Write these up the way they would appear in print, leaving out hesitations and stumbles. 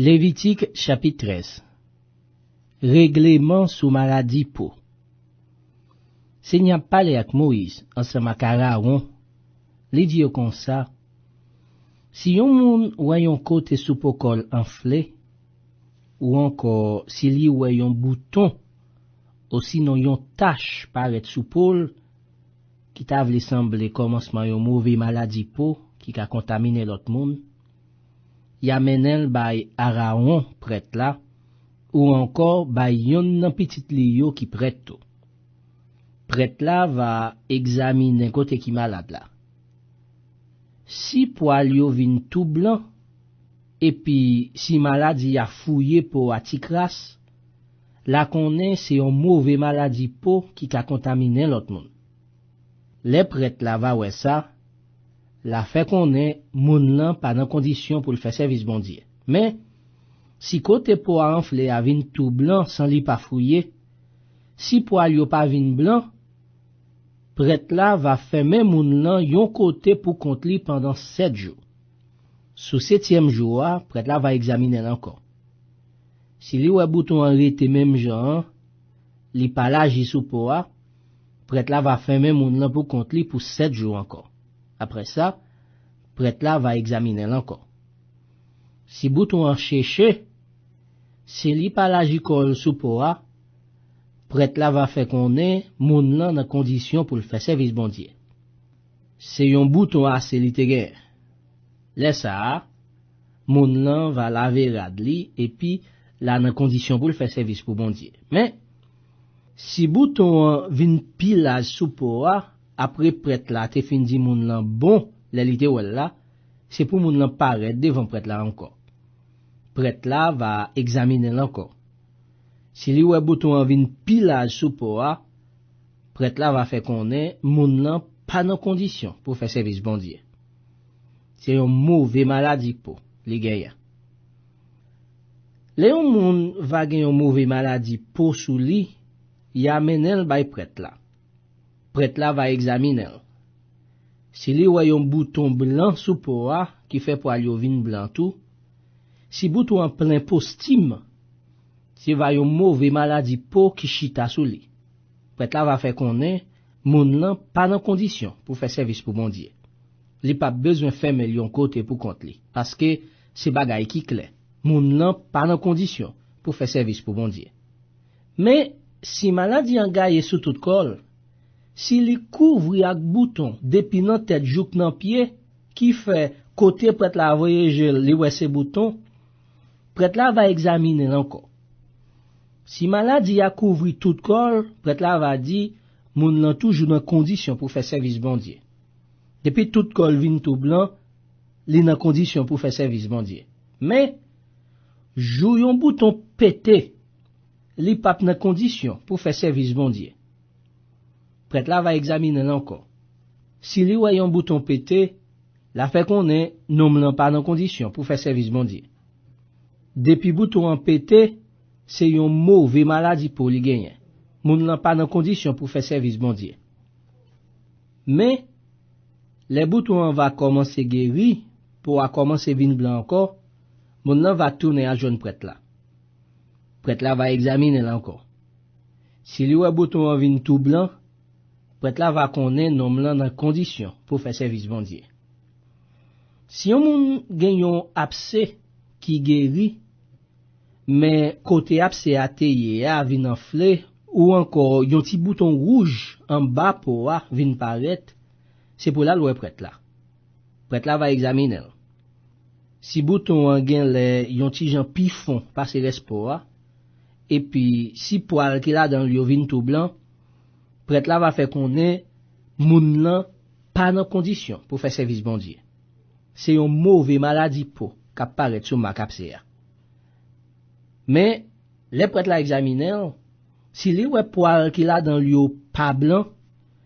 Lévitique chapitre 13. Règlement sous maladie peau. Seigneur parle avec Moïse ensemble avec Aaron. Li dit comme ça: si yon moun wè yon côté sous pokol enflé, ou encore si li wè yon bouton, ou sinon yon tache paraît sous pôle, qui t'a vle semble commencement yon mauvais maladie peau qui a contaminé l'autre monde, y amenel bay Aaron prêtre là, ou encore bay yon nan petit li yo qui prête tout. Prêtre là va examiner côté qui malade là. Si poil yo vin tout blanc, et puis si maladie a fouillé pour atikras, la konnen c'est yon mauvais maladie peau qui a contaminé l'autre monde. Les prêtres là va ouais ça, la fait konnen moun lan pas dans condition pour le faire service bon Dieu. Mais si côté peau a enflé a vin tout blanc sans li pas fouillé, si poil yo pas vin blanc, prêtre là va fermer moun lan yon côté pour compte li pendant 7 jours. Sous 7e jour, prêtre là va examiner encore. Si li wè bouton arrêté même genre, li pa l'agi sous peau, prêtre là va fermer moun lan pour compte li pour 7 jours encore. Après ça, prêtre là va examiner encore. Si bouton en cherché, si li pa l'agi kol sous peau, prêtre là va faire connaître moun lan dans condition pour le faire service bon Dieu. C'est yon bouton assez li te gen. Laisse ça, moun lan va laver rad li et puis là dans condition pour le faire service pour bon Dieu. Mais si bouton vin pilage sous peau, après prêtre là te fin di moun lan bon, l'élité ou là, c'est pour moun lan paraître devant prêtre là encore. Prêtre là va examiner encore. Si li wè bouton vin pilage sous peau, prêtre là va faire connaître moun lan pas dans condition pour faire service bon Dieu. C'est un mauvais maladie peau, li gen. Le yon moun va gen yon mauvais maladie peau sous li, y amenel bay prêtre là. Prêtre là va examiner. Si li wè yon bouton blanc sous peau qui fait pour yo vin blanc tout, si bouton en plein postime, si va yon mauvais maladie peau qui chita sous li. Prêtre là va faire connaître moun lan pas dans condition pour faire service pour bon Dieu. Li pas besoin fermer yon côté pour compte li, parce que c'est bagay qui clair. Moun lan pas dans condition pour faire service pour bon Dieu. Mais si maladie en gaye sous tout col, si li couvri ak bouton depuis nan tête jouk nan pied, qui fait côté prêtre la voyager li wè se bouton, prêtre la va examiner encore. Si maladie a couvri tout col, prêtre la va di moun lan toujours dans condition pour faire service bon Dieu. Depuis tout col vin tout blanc, li dans condition pour faire service bon Dieu. Mais jou yon bouton pété, li pas dans condition pour faire service bon Dieu. Prêtre là va examiner encore. Si li wè yon bouton pété, la fait connaît nom nan pas dans condition pour faire service bon Dieu. Depuis bouton en pété, c'est yon mauvais maladie pour li genyen. Moun nan pas dans condition pour faire service bon Dieu. Mais les boutons va commencer guéri pour commencer vin blanc encore, moun nan va tourner à jeune prêtre là. Prêtre là va examiner là encore. Si li wè bouton vin tout blanc, prêtre là va connaître nom lan dans condition pour faire service bon Dieu. Si yon moun gen yon abcès qui guéri, mais côté abcès a teye a vin enflé, ou encore yon ti bouton rouge en bas pour vin paraître, c'est pour la loi prêtre là. Prêtre là va examiner. Si bouton en gen le yon ti jan pifon passe l'espoir, et puis si poil qui là dans le vin tout blanc, prêtre là va faire connaître moun lan pas dans condition pour faire service bon Dieu. C'est un mauvais maladie peau qui apparaît sur ma capsea. Mais les prêtres là examiner, si li wè poil qui là dans le pas blanc,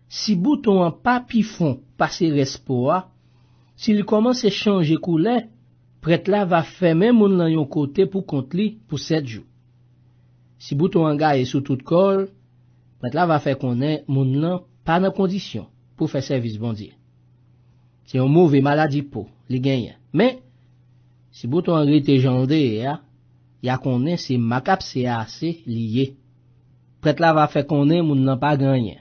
si bouton en pas pifon passe l'espoir, s'il commence à changer couleur, prêtre là va fermer moun lan yon côté pour compte li pour 7 jours. Si bouton en gaye sous tout col, prêtre là va faire connaître moun lan pas dans condition pour faire service bon Dieu. C'est un mauvais maladie peau, li genyen. Mais Si bouton rete jande ya konnen c'est makap CAC lié. Prêtre là va faire konnen moun nan pas gagné.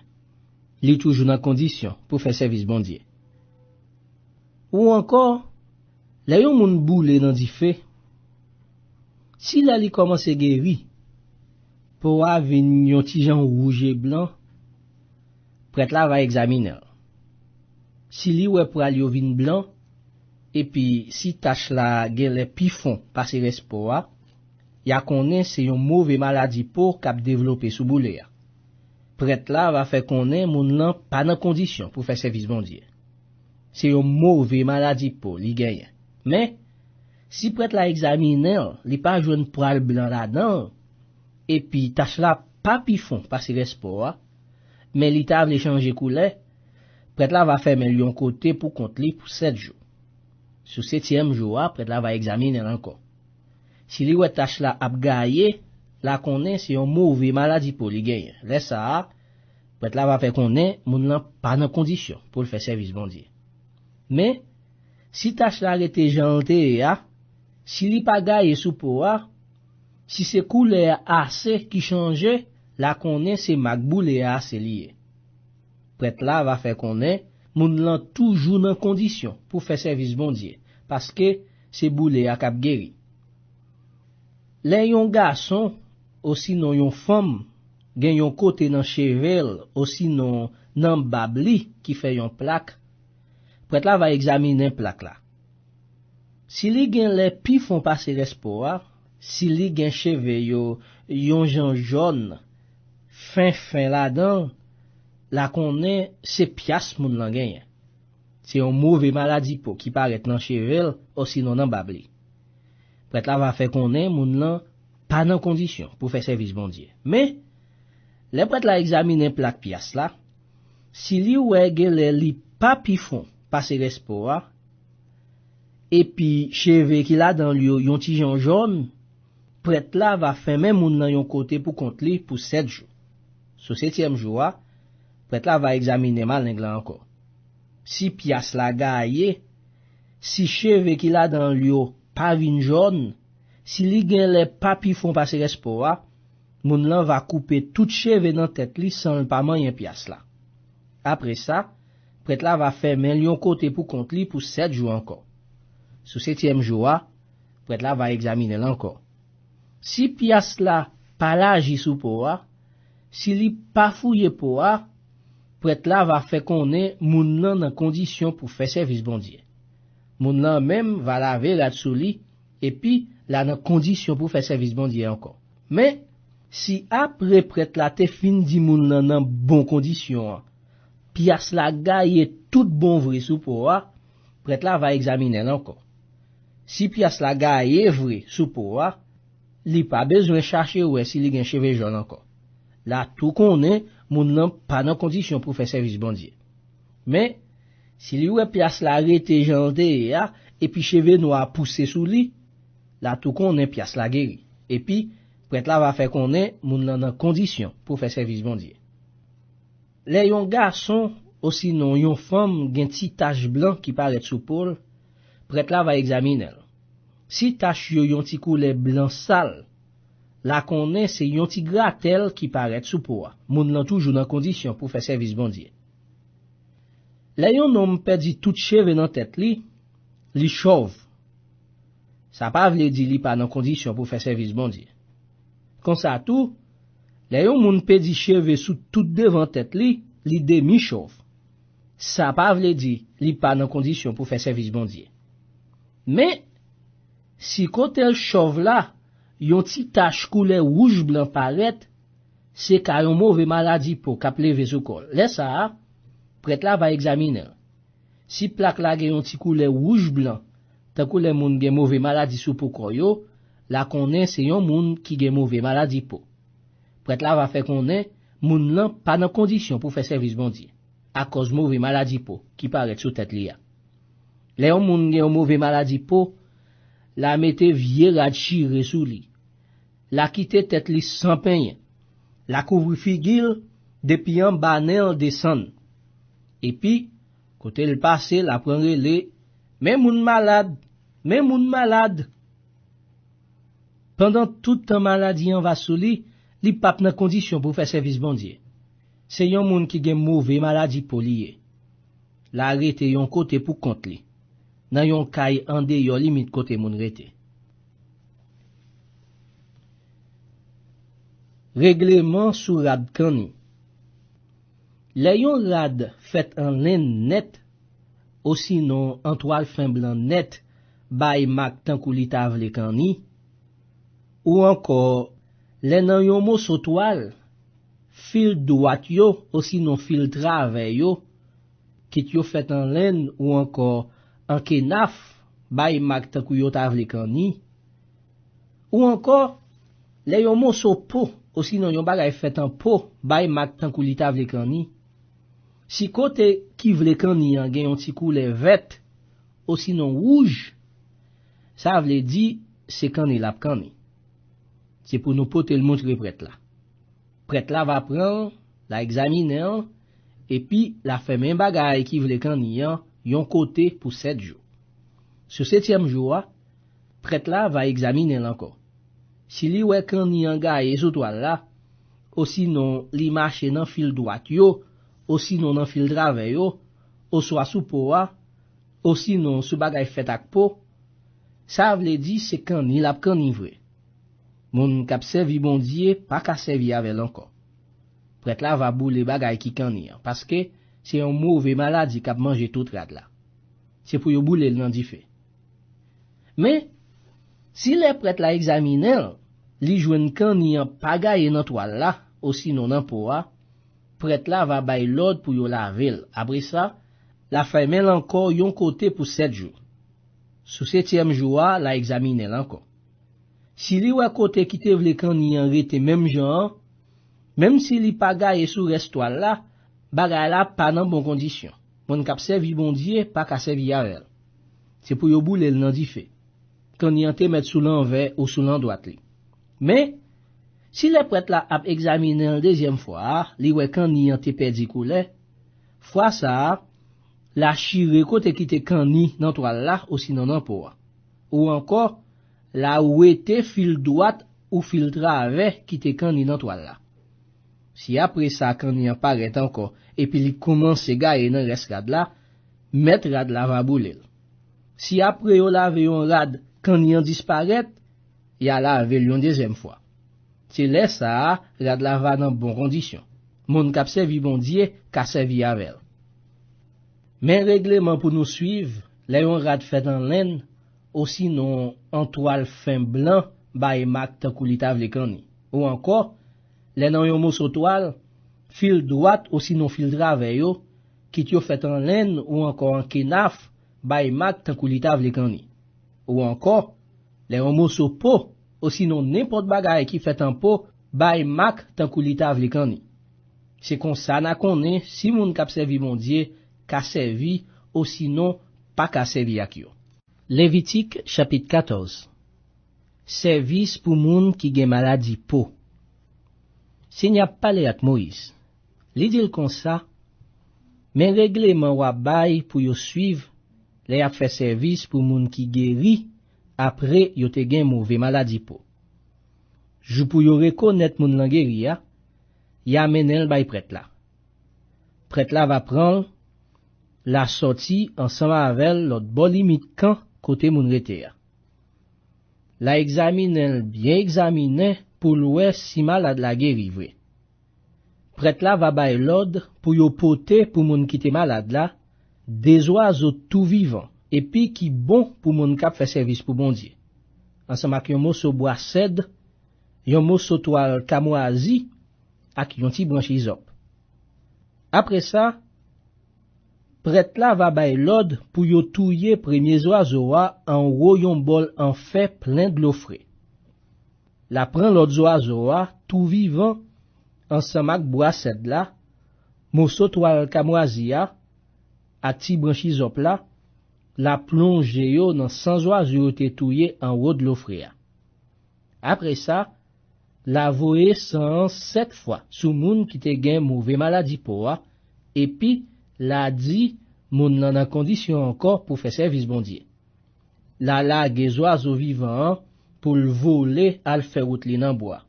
Li toujours dans condition pour faire service bon Dieu. Ou encore, là yon moun boule dans di fè. Si la li commence guéri, pour avin yon ti jan rouge et blanc, prêtre là va examiner. Si li wè pral yo vin blanc, et puis si tache la gen le pifon passe respoa, ya konnen c'est yon mauvais maladie pour k'ap développer sous boule ya. Prêtre là va faire konnen moun nan pas dans condition pour faire service bon Dieu. C'est yon mauvais maladie pour li gagne. Mais si prêtre la examiner, li pas joine pral blanc là-dedans, et puis tache la pas pifon passe respoa, mais li ta vle changer couleur, prêtre là va faire yon côté pour compte li pour 7 jours. Sous 7e jour, prêtre là va examiner encore. Si li wè tache la ap gaye, la konnen c'est yon mauvais maladie pour li gagne. Laisse ça, prêtre là va faire konnen moun nan pas dans condition pour le faire service bon Dieu. Mais si tache la rete jante si li pa gaye sou po si c'est couleur assez qui change, la konnen c'est magboule assez lié. Prêtre là va faire konnen moun lan toujours dans condition pour faire service bon Dieu parce que c'est boule a k'ap guéri. Les yon garçon aussi non yon femme gen yon côté dans chevel aussi non nan babli qui fait yon plaque. Prêtre là va examiner plaque là. Si li gen les pifon passe respoa, si li gen cheve yon jan jaune fin là-dedans, la konnen c'est pias moun lan genyen. C'est un mauvais maladie pour qui paraît dans chevel ou sinon dans babli. Prêtre là va faire konnen moun lan pas dans condition pour faire service bon Dieu. Mais les prêtre là examiner plaque pias là, si li wè gen li pa pifon passe respoa, et puis cheve qui là dans li yon ti jan jaune, prêtre là va faire même moun nan yon côté pour compte li pour 7 jours. Sur 7e jour, prêtre là va examiner maling là encore. Si pias la gaye, si cheve qui là dans l'yo pa vin jaune, si li gen les papi font passer respoa, moun lan va couper tout cheve dans tête li sans pas manyen pias là. Après ça, prêtre là va faire men yon côté pour compte li pour 7 jours encore. Sur 7e jour, prêtre là va examiner encore. Si pias la pa laji sou poa, si li pa fouye poa, prêtre là va faire konnen moun nan dans condition pour faire service bon Dieu. Moun nan même va laver la dessous li et puis là dans condition pour faire service bon Dieu encore. Mais si après prêtre là te fin di moun nan dans bon condition, pias la gaye tout bon vrai sou poa, prêtre là va examiner encore. Si pias la gaye vrai sou poa, li pas besoin chercher ou si li gen cheve jaune encore. Là tout konnen moun nan pas dans condition pour faire service bon Dieu. Mais si li wè pias la rete jante et puis cheve noir poussé sous li, là tout konnen pias la guéri. Et puis prêtre là va faire konnen moun nan dans condition pour faire service bon Dieu. Les yon garçon aussi non yon femme gen ti tache blanc qui paraît sous pôle, prêtre là va examiner. Si tache yon ti couleur blanc sale, la konnen c'est yon ti gratel qui paraît sous poa. Moun lan toujours dans condition pour faire service bon Dieu. Là yon homme perdi tout cheve dans tête li chauve. Ça pas vle di li pas dans condition pour faire service bon Dieu. Comme ça tout, là yon moun perdi cheve sous tout devant tête li demi chauve. Ça pas vle di li pas dans condition pour faire service bon Dieu. Mais si kotel chauve là, yon ti tache couleur rouge blanc paraît, c'est ka yon mauvais maladie pour k'ap leve sou kol. Laisse ça, prêtre là va examiner. Si plaque la gen yon ti couleur rouge blanc, tant que les moun gen mauvais maladie sou pou koyo, la konnen c'est yon moun qui gen mauvais maladie pou. Prêtre là va faire konnen moun lan pas dans condition pour faire service bon Dieu à cause mauvais maladie pou qui paraît sous tête li a. Les moun gen mauvais maladie pou, la mette vieux rad chire sous li. La quitte tête li sans peine. La couvre figil depuis en banel descend. Et puis, côté le passé, la prend relé, même moun malade, Mais moun malade, pendant tout temps maladie en va sou li pap nan condition pour faire service bon Dieu. C'est yon moun qui gen mauvais maladie pour lié. La rete yon côté pour compte li. Nan yon kay en dehors limite côté moun rete. Règlement sous rad kani. Le yon rad fait en laine net, ou sinon en toile fin blanc net, bay mak tankou li tavle kani, ou encore, le nan yon morceau toile, fil droit yo, ou sinon fil travers yo, kit yo fait en laine ou encore en kenaf, bay mak tankou yo tavle kani, ou encore, le yon morceau peau, ou sinon yon bagay fait en peau, bay mak tankou li tavle kani. Si côté qui vle kani an gen yon ti koule vert, ou sinon rouge, ça vle di c'est kani lap kani. C'est pour nous poter le montrer prêtre là. Prêtre là va prendre, la examiner, et puis la fait même bagay qui vle kani an, yon côté pour 7 jours. Sur 7e jour, prêtre là va examiner encore. Si li wè kani an gaye sou toile là, ou sinon li marche nan fil droit yo, ou sinon nan fil travers yo, ou soit sous poa, ou sinon sous bagay fait ak po, ça vle di c'est kani lap kani vrai. Moun kap servi bon Dieu pas ka servi avec encore. Prêtre là va boule bagay ki kani an, parce que c'est un mauvais maladie kap manje tout rad là. C'est pour yo boule nan di fait. Mais si les prêtre la examiner, li jwenn kani an pa gaye nan toile là, ou sinon nan poa, prêtre là va bay l'ordre pour yo laver. Après ça, la fait mel encore yon côté pour 7 jours. Sous 7e jour, la examiner encore. Si li wè côté qui te vle kani an rete même genre, même si li pa gaye sou reste toile là, bagay la pa nan bon condition. Moun kap servi bon Dieu pa ka servi avec. C'est pour yo boule nan di fait. Kani an te met sous l'envers ou sous l'endroite li. Mais si le prêtre la ap examiner en deuxième fois, li wè kani an te perdi koule, fois ça, la chire kote ki te kani nan toile la ou sinon nan poa. Ou encore, la ouete fil droite ou fil travers qui te kani nan toile la. Si après ça kani an paraît encore, et puis li commence gaye nan res rad la, met rad la va boule. Si après yo lave yon rad, kani an disparaît, ya lave yon deuxième fois. C'est là ça, rad la va dans bonne condition. Moun kap servi bon Dieu, ka servi avec. Mais règlement pour nous suivre, là yon rad fait en laine, ou sinon en toile fin blanc, bay mak tankou li tavle kani. Ou encore, là nan yon morceau toile, fil droite ou sinon fil travers yo, kit yo fait en laine ou encore en kenaf, bay mak tankou li tavle kani. Ou encore, là yon morceau peau, ou sinon n'importe bagay qui fait en peau, bay mak tankou li tavle kani. C'est comme ça na konnen si moun kap servi bon Dieu, ka servi ou sinon pas ka servi ak yo. Lévitique chapitre 14. Service pour moun qui gen maladie peau. Seigneur parlé ak Moïse. Li dit comme ça, mais règlement wa bay pour yo suivre, les a fait service pour moun qui guéri après yo te gen mauvais maladie peau. Jou pour yo reconnaître moun lan guéri ya menel bay prêtre là. Prêtre là va prendre la sortie ensemble avec l'autre bon limite camp côté moun rete ya. La examine bien examiner pour louer si malade la guéri vrai. Prêtre là va bay l'ordre pour yo poter pour moun qui te malade là des oiseaux tout vivants et puis qui bon pour moun k'ap fait service pour bon Dieu. Ensemble avec yon morceau bois cèdre, yon morceau toile kamoisi ak yon ti branche hysope. Après ça, prêtre là va bay l'ordre pour yo touyer premiers oiseaux en haut yon bol en fait plein de l'eau frais. La prend l'autre oiseau tout vivant ensemble avec bois cèdre là, morceau toile kamoisi ak ti branche hysope là, la plonge yo dans 100 oiseaux te touye en haut de l'eau frais. Après ça, la voye 107 fois sous moun qui te gen mauvais maladie poa, et puis la dit moun nan en condition encore pour faire service bon Dieu. la lage oiseau vivant pour le voler à le faire route li nan bois.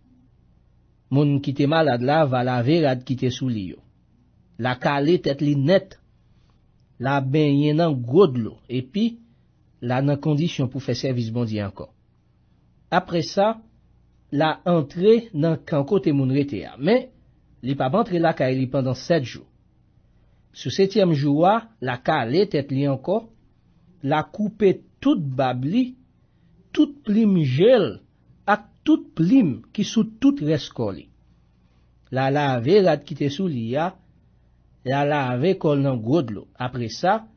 Moun qui te malade là va laver rad qui te sous li yo. La calé tête li net. La baigner dans gros de l'eau et puis la nan condition pour faire service bon Dieu encore. Après ça, la entré dans camp côté moun rete a, mais li pa rentre la ka li pendant 7 jours. Sous 7e jour, la calé tête li encore, la couper toute babli, toute plim gel, ak toute plim qui sous toute rescoli. La lave rad qui te sous li a, la lave kol nan gros de l'eau. Après ça,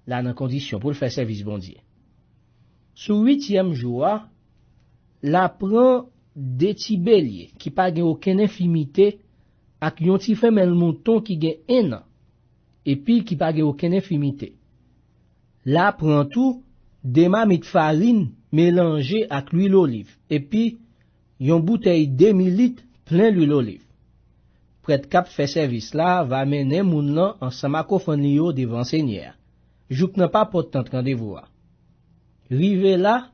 la nan condition pour le faire service bon Dieu. Sous 8e jour, la prend des petits béliers qui pa gen aucune infimité ak yon ti femelle mouton qui gen 1 an et puis qui pa gen aucune infimité. La prend tout des marmites farine mélangées ak l'huile olive et puis yon bouteille 2000 litres plein l'huile olive. Prêtre cap fait service là va mener moun lan ensemble ak ofan li yo devant Seigneur. Jouk nan pa pot tant rendez-vous. Rive là,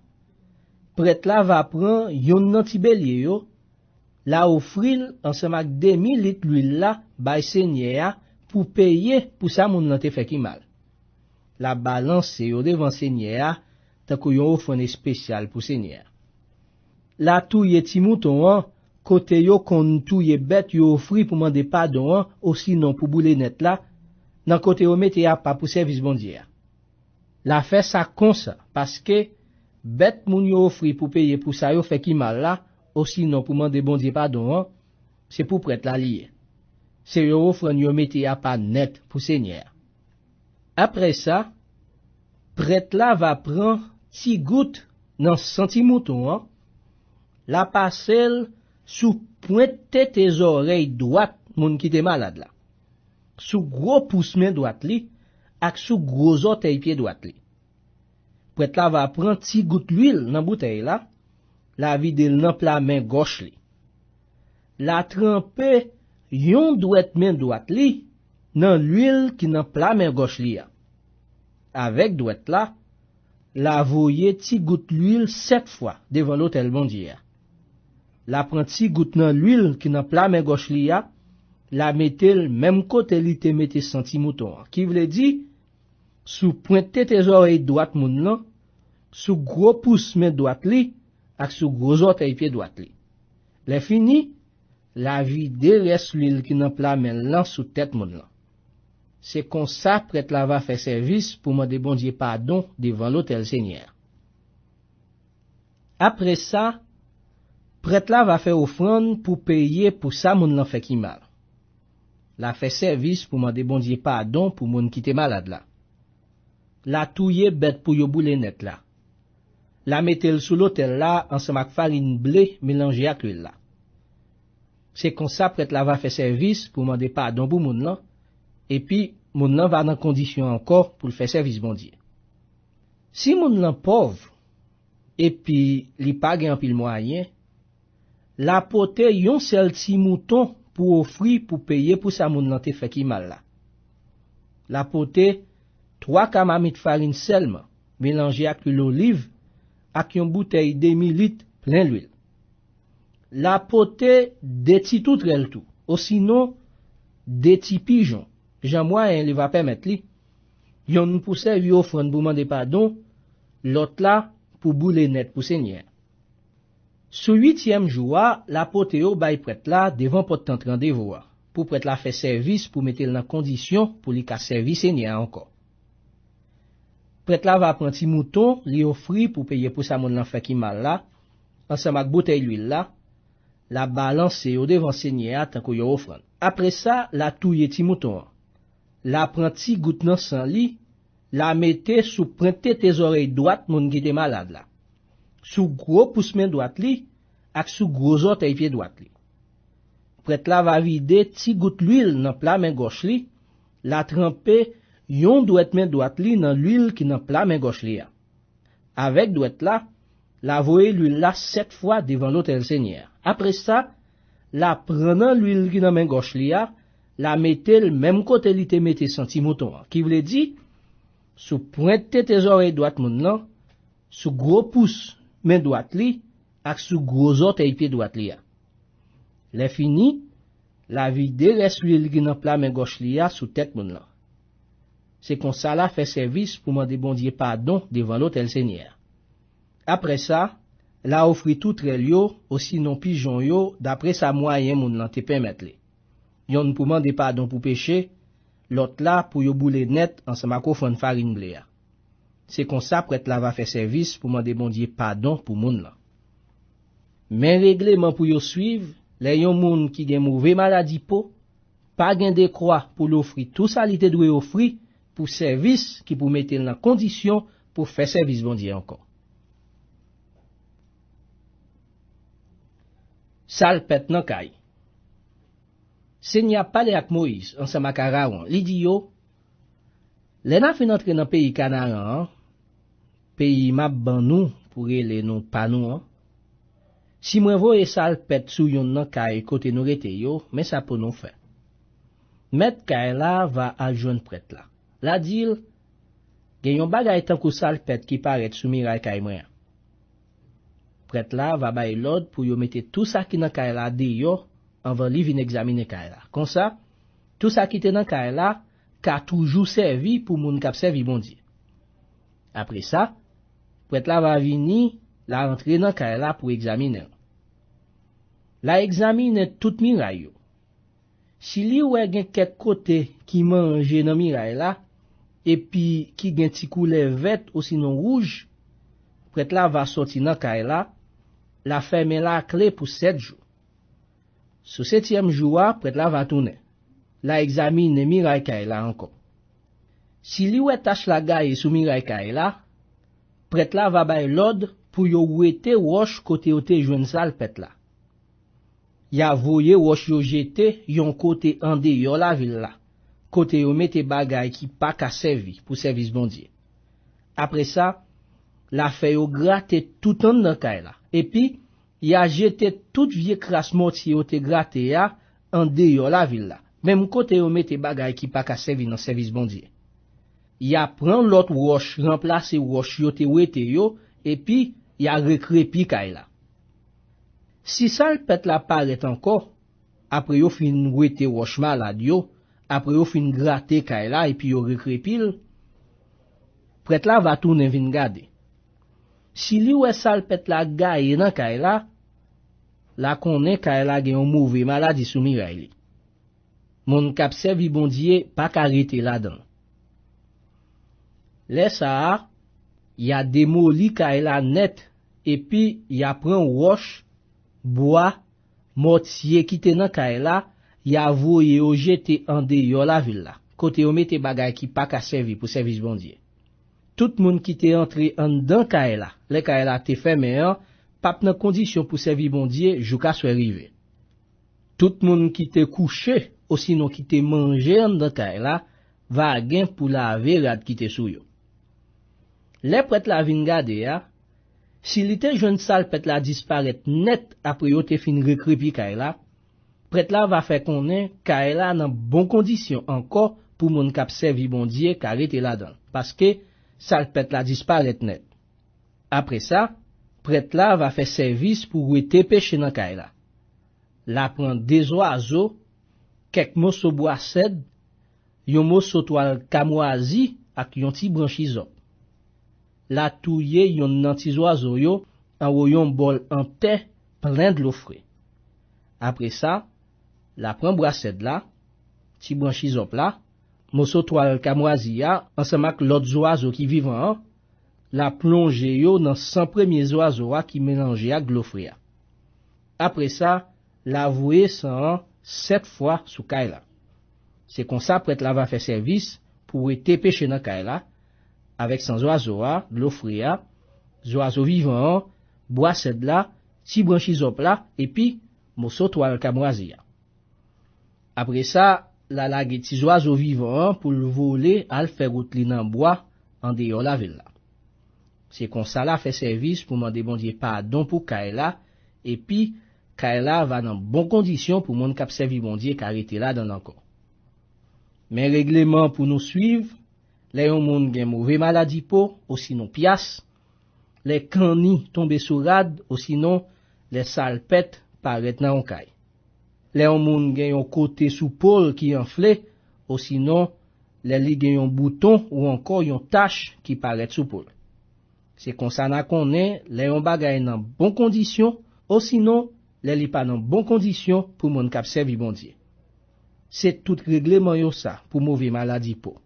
prêtre là va prendre yon nan ti bélier yo, la offril ensemble ak 2000 litres l'huile là bay Seigneur pour payer pour ça moun nan te fait ki mal. La balance yo devant Seigneur tant que yon offrande spécial pour Seigneur. La touye ti mouton an, côté yo kon touye bête yo offri pour demander pardon an, aussi non pour boule net là, nan côté yo mette a pas pour service bon Dieu. La fait ça comme ça parce que bête moun yo offri pour payer pour ça yo fait ki mal là, aussi non pour demander bon Dieu pardon an, c'est pour prêtre la lié. C'est yo offrande yo mette a pas net pour Seigneur. Après ça, prêtre là va prendre ti goutte dans senti mouton an, la passel sous pointe tes oreilles droite moun qui te malade là. Sous gros pouce main droite li ak sous gros orteil pied droite li. Prêtre là va prendre ti goutte l'huile dans bouteille là, la vide dans plat main gauche li. La tremper yon droite main droite li dans l'huile qui dans plat main gauche li a. Avec droite là, la voyer ti goutte l'huile 7 fois devant l'autel bon Dieu. La prend ti goutte dans l'huile qui dans plat main gauche li a, la mettel même côté li te mette senti mouton. Qui veut dire sous pointe tes oreilles droite moun nan, sous gros pouce main droite li ak sous gros orteil pied droite li. Le fini, la vide reste l'huile qui dans plat main lan sous tête moun lan. C'est comme ça prêtre la va faire service pour demander bon Dieu pardon devant l'autel Seigneur. Après ça, prêtre la va faire offrande pour payer pour ça moun lan fait ki mal. La fait service pour demander bon Dieu pardon pour moun qui te malade là. La touye bête pour yo boule net là. La mettel sous l'autel là ensemble ak farine blé mélangée ak l'huile là. C'est comme ça prêtre la va faire service pour demander pardon pour moun lan. Et puis, moun nan va dans condition encore pour le faire service bon Dieu. Si moun nan pauvre, et puis li pa gen pile moyen, la pote yon sel ti mouton pour offrir pour payer pour sa moun nan te fait ki mal là. La pote 3 kamamit farine seulement, mélangé ak l'huile olive, ak yon bouteille 2000 litres plein l'huile. La pote des ti toutrel tout, ou sinon des ti pigeons. Jean moyen li va permettre li. Yon pour servir offrande pour demander pardon, l'autre là pour boule net pour Seigneur. Sous 8e jour, la potéo bay prêtre là devant portant rendez-vous pour prêtre la faire service pour mettre dans condition pour li ka servir Seigneur encore. Prêtre là va prendre ti mouton, li offrir pour payer pour sa moun lan fait ki mal là, ensemble ak bouteille l'huile là, la balancer au devant Seigneur tant que yo offrande. Après ça, la touye ti mouton. La prend ti goutte nan sang li, la mette sous printe tes oreilles droite moun qui te malade là. Sous gros pouce main droite li, ak sous gros orteil pied droite li. Prêtre la va vider ti goutte l'huile nan plat main gauche li, la tremper yon droite main droite li nan l'huile qui nan plat main gauche li a. Avec droite là, la voyer l'huile là 7 fois devant l'autel Seigneur. Après ça, la prenant l'huile qui nan main gauche li a, la mettel même côté li te mette senti mouton. Qui veut dire, sous pointe tes oreilles droite moun nan, sous gros pouce main droite li, ak sous gros orteil pied droite li. Le fini, la vide reste l'huile qui nan plat main gauche li sous tête moun lan. C'est comme ça la fait service pour demander bon Dieu pardon devant l'autel Seigneur. Après ça, la offri tout trel yo, aussi non pigeon yo, d'après sa moyen moun lan te permettre li. Yon pour demander pardon pour péché, l'autre là pour yo boule net ensemble avec offrande farine blé. C'est comme ça prêtre là va faire service pour demander bon Dieu pardon pour moun là. Mais règlement pour yo suivre, les yon moun qui gen mauvais maladie po, pas gen de croix pour l'offrir tout ça li te doit offrir pour service qui pour mettre en condition pour faire service bon Dieu encore. Salpet nan kay. Seigneur parle avec Moïse ensemble avec Aaron. Li di yo, les n'a fin entrer dans pays Canaan, pays m'a ban nou pour les non pas nous. Si moi voye salpet sou yon nan kay côté nous rete yo, mais ça pour nous faire. Met kay la va adjoindre prêtre là. La dil, gen yon bagay tan kou salpet qui paraît sou miray kay mwen. Prêtre là va bay l'ordre pour yo mette tout ça qui nan kay la de yo avant li vin examiner kay la. Comme ça, tout ça qui te nan kay la ka toujours servi pour moun kap servi bon Dieu. Après ça, prêtre là va vini la rentrer nan kay la pour examiner. La examine tout miray yo. Si li wè gen kek côté qui mange nan miray la, et puis qui gen ti couleur vert ou sinon rouge, prêtre là va sortir nan kay la fermer la clé pour 7 jours. Sous 7e jour, prêtre là va tourner. La examine miray kay la encore. Si li wè tache la gaye sou miray kay la, prêtre là va bay l'ordre pour yo wete roche côté ou te joine salpet la. Ya voye roche yo jete yon côté en dehors la ville la. Côté yo mette bagay qui pas ka servi pour service bon Dieu. Après ça, la fait yo gratter tout en dans kay la. Et puis, ya jeté toute vieux crasse mortier yo te gratter ya en dehors la ville la. Même côté yo mette bagay qui pas ka servi dans service bon Dieu. Ya prend l'autre roche remplacer roche yo te wete yo et puis ya recrépi kay la. Si salpet la paraît encore, après yo fin wete roche malade yo, après yo fin gratter kay la et puis yo recrépil, prêtre la va tourner vin gade. Si li wè salpet la gaye nan kay la konnen kay la gen yon mauvais maladie sou miray li. Mon kap servi bon Dieu pa karete la dan. Le sa, ya démoli kay la net et puis ya prend roche, bois, mortier qui te nan kay la, ya voye yo jete en dehors la ville la. Côté yo mette bagay qui pa ka servi pour service bon Dieu. Tout moun qui te entré en dedans kay la, le kay la te fermé an, pap nan condition pour servir bon Dieu jusqu'à soit rive. Tout moun qui te couché, ou sinon qui te mangé en dedans kay la, va gen pour laver rad qui te sou yo. Le prêtre la vin gade ya, si li te jeune salpet la disparaît net après yo te fin recrépi kay la, prêtre la va faire konnen kay la nan bon condition encore pour moun kap servi bon Dieu karete la dan, parce que salpet la disparaît net. Après ça, prêtre là va faire service pour ouete péché dans kay la. La prend des oiseaux, quelques morceaux bois cèdre, yon morceau toile camoisi ak yon ti branchizop. La touye yon nan ti oiseau yo en yon bol en terre plein de l'eau frais. Après ça, la prend brasset là, ti branchizop là, morceau toile camoisi ya, ensemble avec l'autre oiseau qui vivant, la plonge yo dans 100 premiers oiseaux qui mélangé avec l'eau frais. Après ça, la vouer 7 fois sous kay la. C'est comme ça prêtre la va faire service pour être péché dans kay la, avec sans oiseau, l'eau frais, oiseaux vivants, bois cèdre là, ti branchizop là, et puis morceau toile camoisi. Après ça, la lage ti oiseaux vivants pour le voler al faire route li nan bois en dehors la ville là. C'est comme ça la fait service pour demander bon Dieu pardon pour kay la, et puis kay la va dans bonne condition pour moun kap servi bon Dieu karete la dans encore. Mais règlement pour nous suivre, les yon moun gen mauvais maladie po, ou sinon pias, les cani tombe sou rad, ou sinon, les salpet paret nan onkay. Les moun gen yon kote sou pol ki enfle, ou sinon, les li gen yon bouton ou encore yon tache qui paret sou pol. C'est kon sa na konnen, les yon bagay nan bon kondisyon, ou sinon, les li pa nan bon kondisyon pou moun kap servi bon Dieu. C'est tout règlement yo ça pour mauvais maladie po.